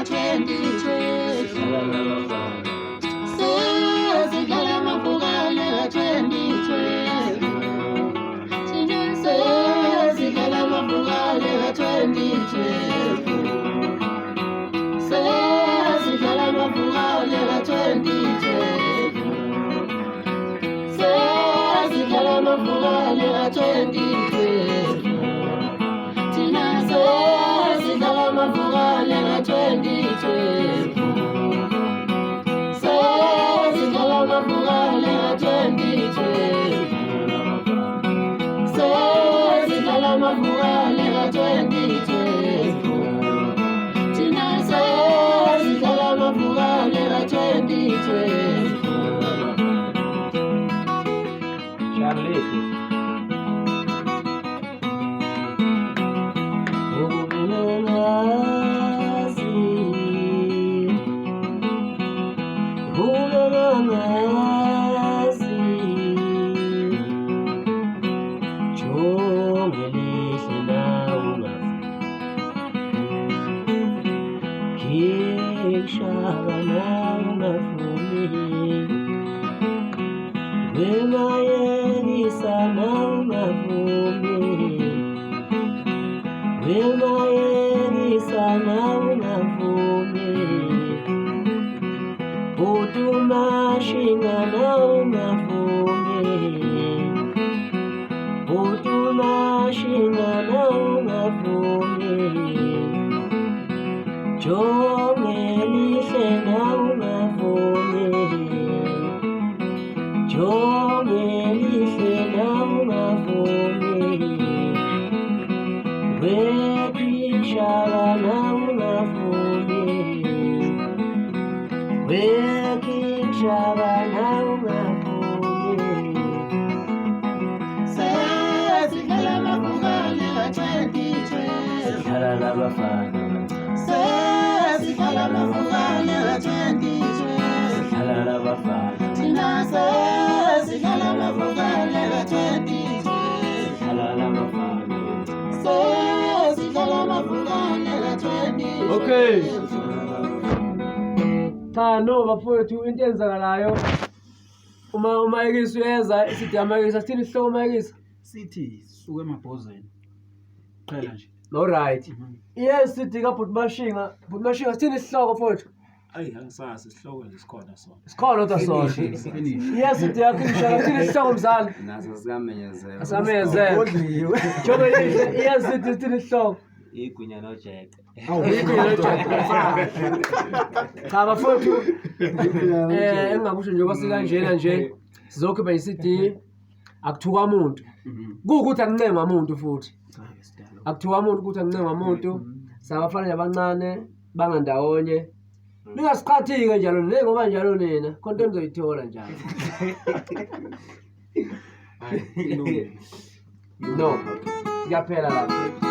2012. Sesidlala amavukane ka-2012. Thina sesidlala amavukane ka-2012. Sesidlala amavukane ka-2012. Sesidlala amavukane ka-2012. Thina sesidlala amavukane ka-2012. Sesidlala amavukane ka-2012. Sesidlala amavukane ka-2012. Thina sesidlala amavukane ka-2012. Charlete. Okay. Thando bafowethu into enzakalayo uma Ekisi uyeza sithi amayekisi sithini isihloko amayekisi sithi suke emabhozeni qela nje no right yes sithi ka Bhutmashinga sithini isihloko mfowethu ayi angisazi isihloko nje sikhona sona sikhona kodwa sona yes sithi yakho ngishaka sithini isihloko mzali Nazo zikamenyezela. asamezela jobe lihle yes sithi sithini isihloko Igunya noJeke. cha bafowethu engingakusho nje basikanjena nje sizokhipha iCD akuthuka umuntu kukuthi akuncengwa umuntu futhi akuthuka umuntu ukuthi akuncengwa umuntu sabafana abancane bangandawonye ningasiqhathike njalo ngoba njalo nina konke nizoyithola njalo no kuyaphela lapho